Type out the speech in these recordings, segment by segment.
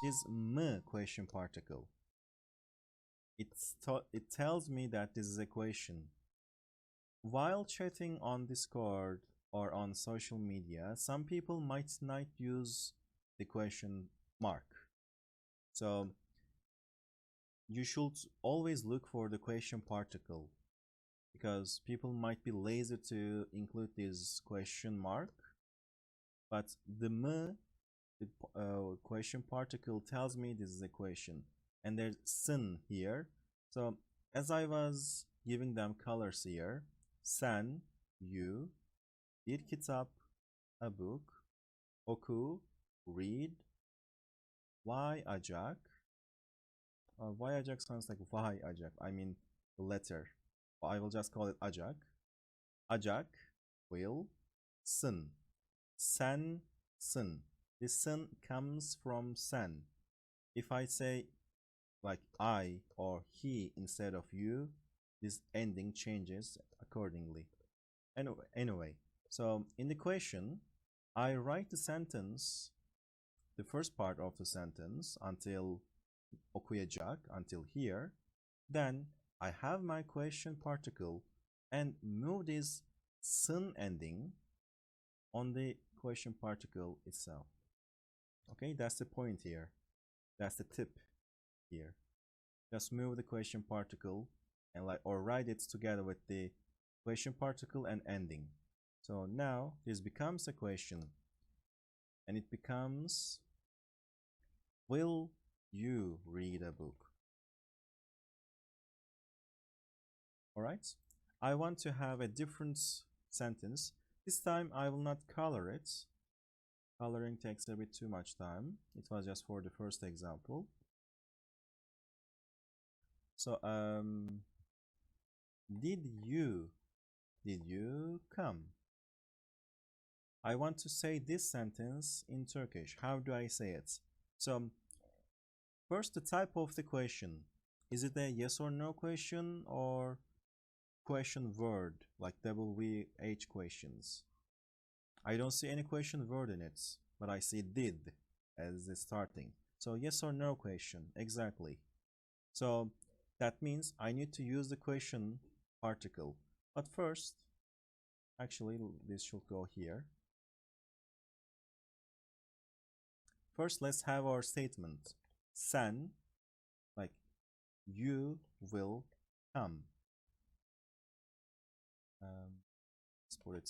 this m question particle. It tells me that this is a question. While chatting on Discord or on social media, some people might not use the question mark. So you should always look for the question particle because people might be lazy to include this question mark, but the question particle tells me this is a question, and there's sen here. So as I was giving them colors here, sen, you, bir kitap, a book, oku, read, why ajak. Why ajak sounds like why ajak. I mean the letter. I will just call it ajak. Ajak will sen. Sen, sen. This sen comes from sen. If I say like I or he instead of you, this ending changes accordingly. Anyway, so in the question, I write the sentence, the first part of the sentence until okuyacak, until here. Then I have my question particle and move this sın ending on the question particle itself. Okay, that's the point here. That's the tip here. Just move the question particle and or write it together with the question particle and ending. So now this becomes a question, and it becomes, will you read a book? Alright, I want to have a different sentence. This time I will not color it. Coloring takes a bit too much time. It was just for the first example. So did you come? I want to say this sentence in Turkish. How do I say it? So first, the type of the question. Is it a yes or no question or question word, like WH questions? I don't see any question word in it, but I see did as the starting. So yes or no question, exactly. So that means I need to use the question particle. But first, actually this should go here. First, let's have our statement. Sen, like you will come. Let's put it.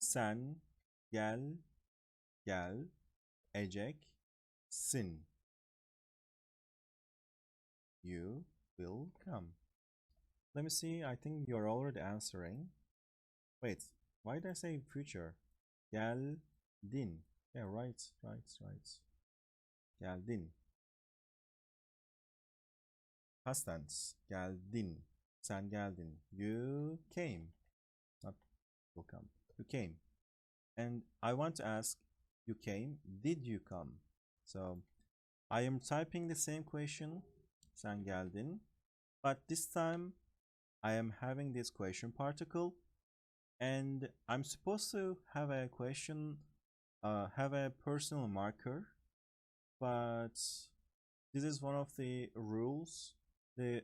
Sen geleceksin. You will come. Let me see. I think you're already answering. Wait, why did I say future? Geldin. Yeah, right. Geldin. Past tense. Geldin. Sen geldin. You came. Not will come. You came. And I want to ask, you came, did you come? So I am typing the same question, sen geldin, but this time I am having this question particle, and I'm supposed to have a question, have a personal marker, but this is one of the rules. The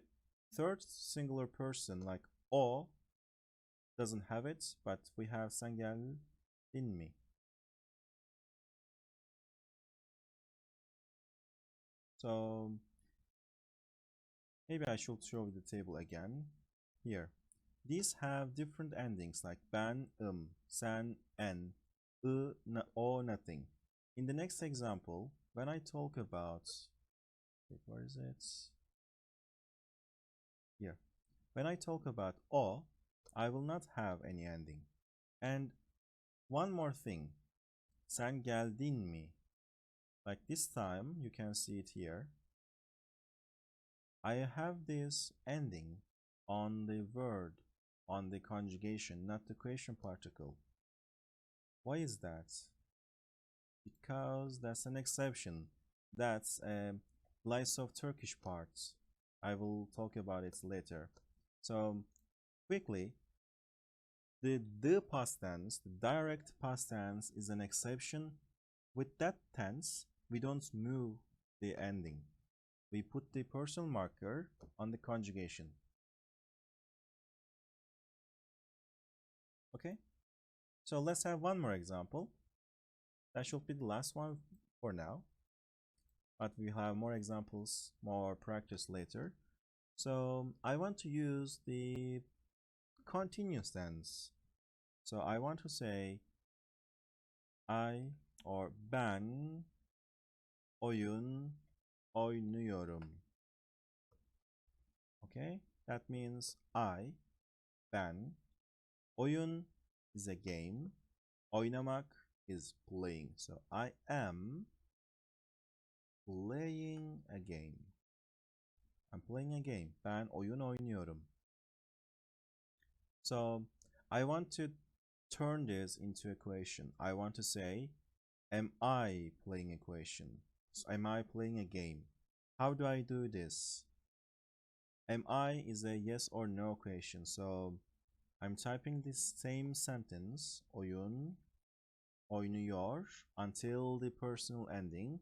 third singular person, like o, doesn't have it, but we have sen geldin mi. So maybe I should show the table again. Here, these have different endings like ben, sen, en, o, nothing. In the next example, when I talk about, wait, where is it? Here. When I talk about o, I will not have any ending. And one more thing, sen geldin mi? Like this time, you can see it here. I have this ending on the word, on the conjugation, not the question particle. Why is that? Because that's an exception. That's a slice of Turkish parts. I will talk about it later. So quickly, The past tense, the direct past tense, is an exception. With that tense, we don't move the ending. We put the personal marker on the conjugation. Okay? So let's have one more example. That should be the last one for now. But we have more examples, more practice later. So I want to use the continuous tense. So I want to say I or ben oyun oynuyorum. Okay? That means ben. Oyun is a game. Oynamak is playing. So I am playing a game. I'm playing a game. Ben oyun oynuyorum. So I want to turn this into equation. I want to say, am I playing equation? So am I playing a game? How do I do this? Am I is a yes or no question. So I'm typing this same sentence, oyun oynuyor, until the personal ending.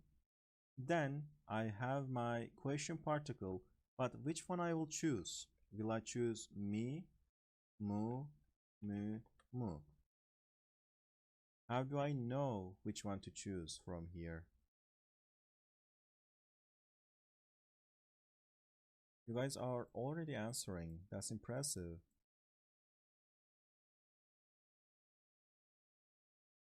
Then I have my question particle, but which one I will choose? Will I choose me, mu, mu, mu? How do I know which one to choose from here? You guys are already answering. That's impressive.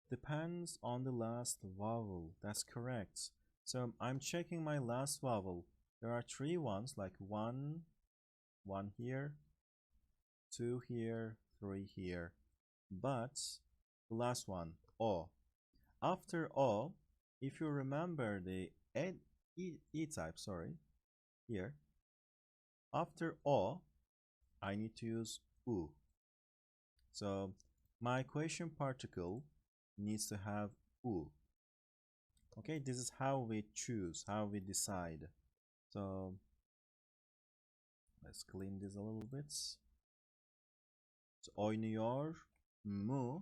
Depends on the last vowel. That's correct. So I'm checking my last vowel. There are 3 ones, like one here, 2 here, 3 here. But the last one, O. After O, if you remember the E type, sorry, here, after O, I need to use U. So my question particle needs to have U. Okay, this is how we choose, how we decide. So let's clean this a little bit. So oynuyor mu.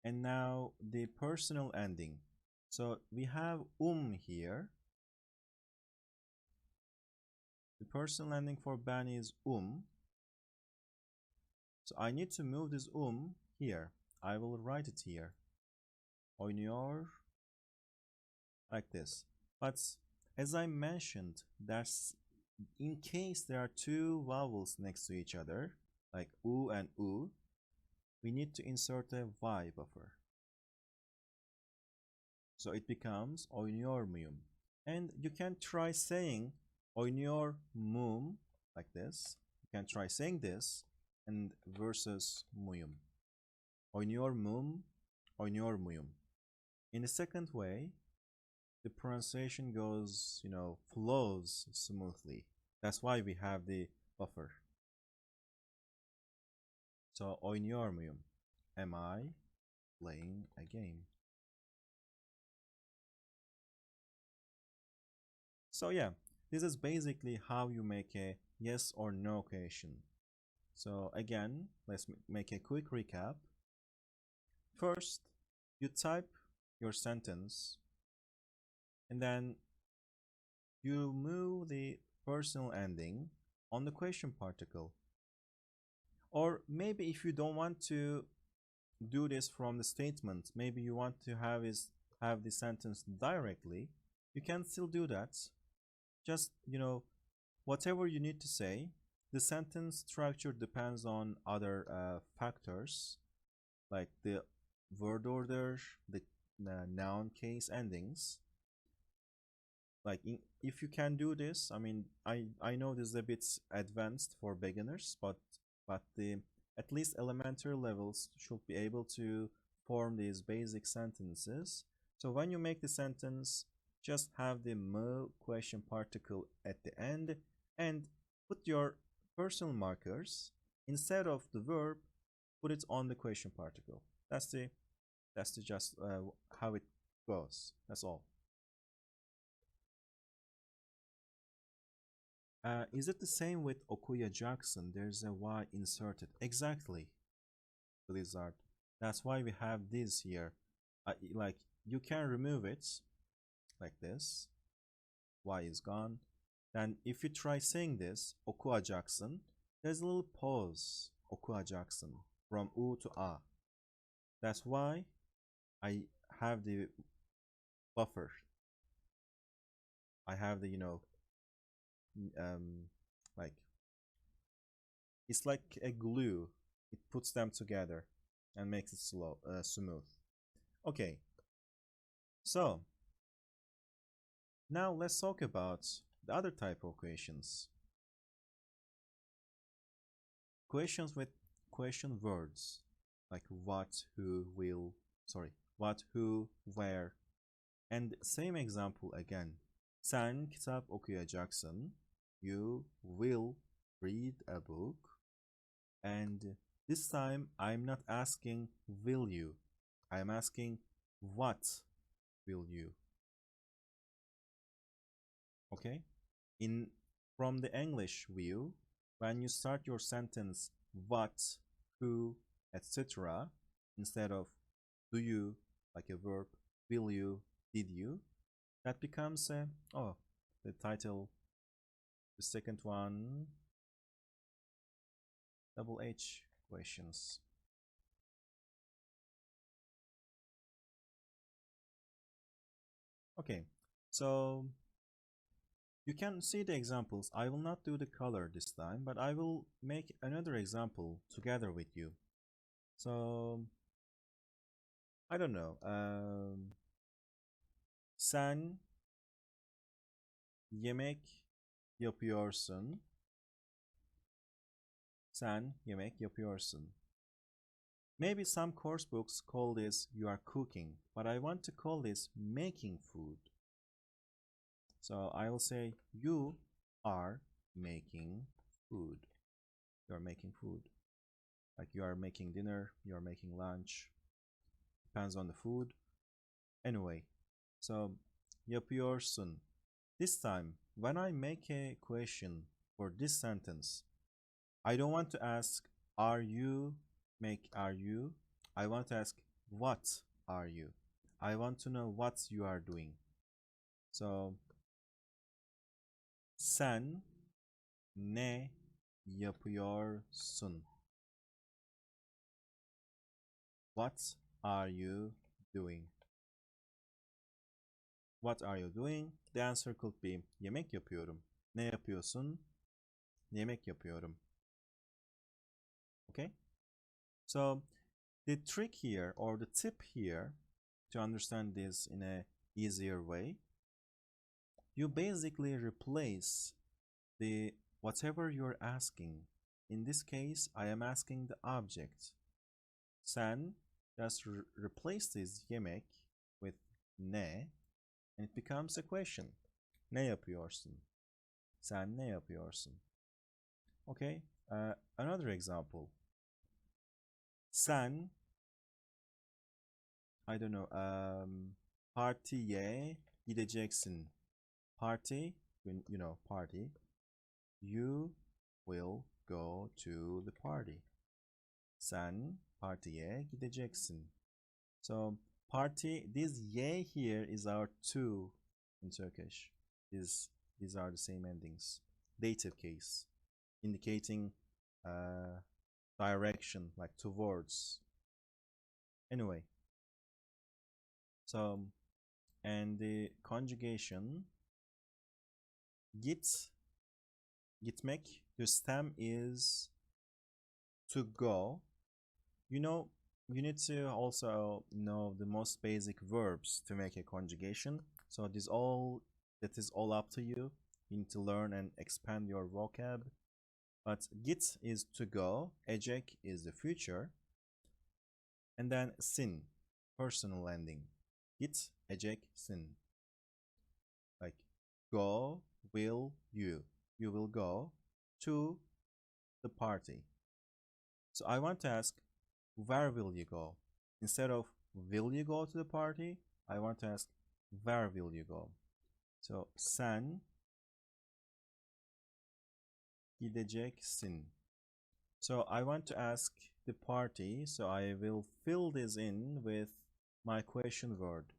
And now the personal ending. So we have here. The personal ending for ben is So I need to move this here. I will write it here. Oynuyor, like this. But as I mentioned, that's in case there are 2 vowels next to each other, like U and U, we need to insert a Y buffer. So it becomes oynuyor muyum. And you can try saying oynuyor mum like this. You can try saying this and versus muyum. Oynuyor mum, oynuyor muyum. In the second way, the pronunciation goes, flows smoothly. That's why we have the buffer. So oynuyor muyum? Am I playing a game? So yeah, this is basically how you make a yes or no question. So again, let's make a quick recap. First, you type your sentence and then you move the personal ending on the question particle. Or maybe if you don't want to do this from the statement, maybe you want to have the sentence directly, you can still do that. Just, whatever you need to say, the sentence structure depends on other factors like the word order, the noun case endings. Like if you can do this, I know this is a bit advanced for beginners, but the at least elementary levels should be able to form these basic sentences. So when you make the sentence, just have the mo question particle at the end and put your personal markers instead of the verb, put it on the question particle. That's the just how it goes. That's all. Is it the same with okuyacaksın? There's a Y inserted. Exactly. blizzard. That's why we have this here. Like you can remove it like this. Y is gone. Then if you try saying this, okuyacaksın, there's a little pause. Okuyacaksın from U to A. That's why I have the buffer. I have the, like, it's like a glue. It puts them together and makes it smooth. Okay. So, now let's talk about the other type of questions. Questions with question words, like what, who, will, what, who, where. And same example again. Sen kitap okuyacaksın. You will read a book. And this time I'm not asking will you. I'm asking what will you. Okay? From the English view, when you start your sentence what, who, etc., instead of do you, like a verb, will you, did you, that becomes the title, the second one, double H questions. Okay, so you can see the examples. I will not do the color this time, but I will make another example together with you. So, I don't know. Sen yemek yapıyorsun. Sen yemek yapıyorsun. Maybe some course books call this you are cooking, but I want to call this making food. So I will say you are making food. You are making food. Like you are making dinner, you are making lunch. Depends on the food. Anyway, so yapıyorsun. This time, when I make a question for this sentence, I don't want to ask are you. I want to ask what are you. I want to know what you are doing. So sen ne yapıyorsun? What are you doing? What are you doing? The answer could be yemek yapıyorum. Ne yapıyorsun? Yemek yapıyorum. Okay? So the trick here, or the tip here, to understand this in a easier way, you basically replace the whatever you're asking. In this case, I am asking the object. Sen just replace this yemek with ne, and it becomes a question. Ne yapıyorsun? Sen ne yapıyorsun? Okay, another example. Sen, I don't know, partiye gideceksin. Party, party. You will go to the party. Sen partiye gideceksin. So party, this ye here is our to in Turkish. These are the same endings. Dative case, indicating direction, like towards. Anyway, so and the conjugation gitmek, the stem is to go. You need to also know the most basic verbs to make a conjugation. So that is all up to you. You need to learn and expand your vocab. But git is to go, ecek is the future, and then sin, personal ending. Git, ecek, sin. Like go, will, you. You will go to the party. So I want to ask, where will you go? Instead of will you go to the party, I want to ask, where will you go? So sen gideceksin. So I want to ask the party, so I will fill this in with my question word.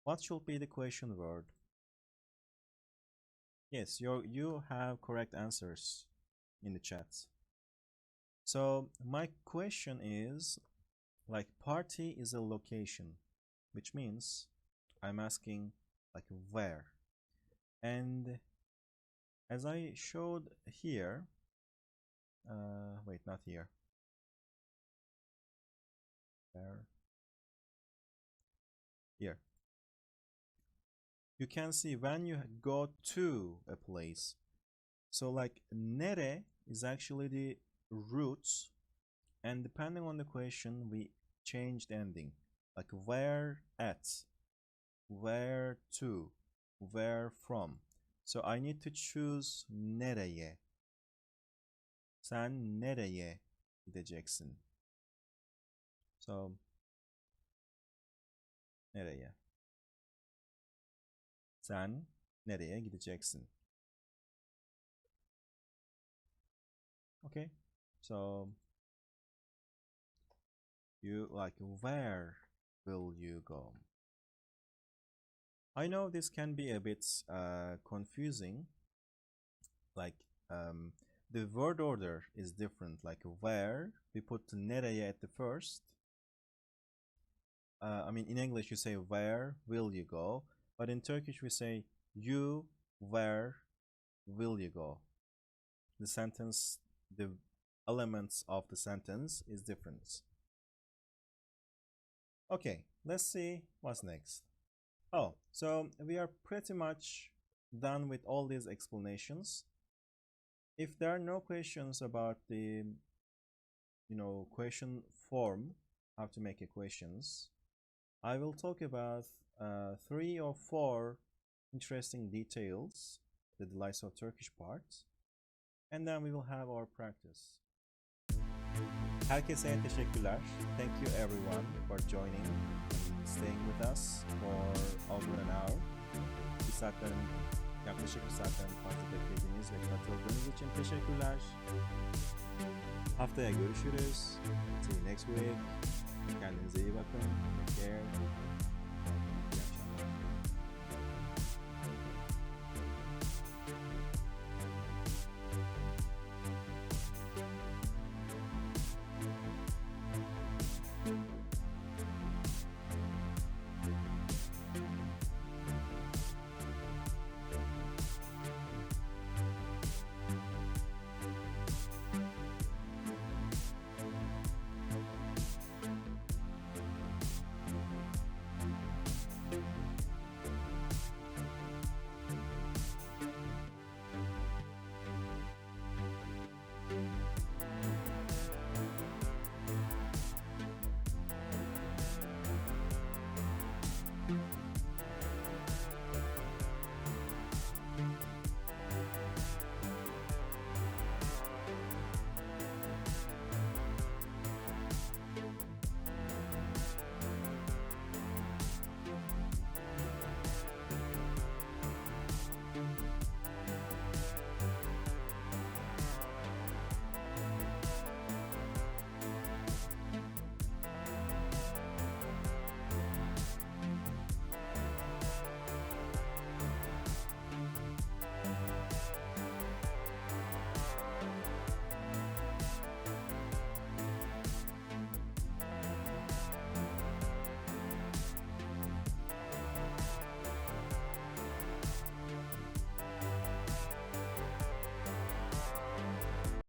What should be the question word? Yes, you have correct answers in the chat. So my question is, like, party is a location, which means I'm asking like where. And as I showed here, wait, not here. Where? Here. You can see when you go to a place. So like nere is actually the root, and depending on the question, we change the ending. Like where at, where to, where from. So I need to choose nereye. Sen nereye gideceksin? So nereye? Sen nereye gideceksin? Okay, so you like, where will you go? I know this can be a bit confusing, like the word order is different. Like where, we put nereye at the first. I mean, in English you say where will you go, but in Turkish we say you, where will you go? The sentence, the elements of the sentence is different. Okay, let's see what's next. Oh, so we are pretty much done with all these explanations. If there are no questions about the, question form, how to make equations, I will talk about 3 or 4 interesting details, the delights of Turkish part, and then we will have our practice. Herkese teşekkürler. Thank you everyone for joining, staying with us for over an hour. Yaklaşık bir saatten fazla beklediğiniz ve katıldığınız için teşekkürler. Haftaya görüşürüz. See you next week. Kendinize iyi bakın. Take care.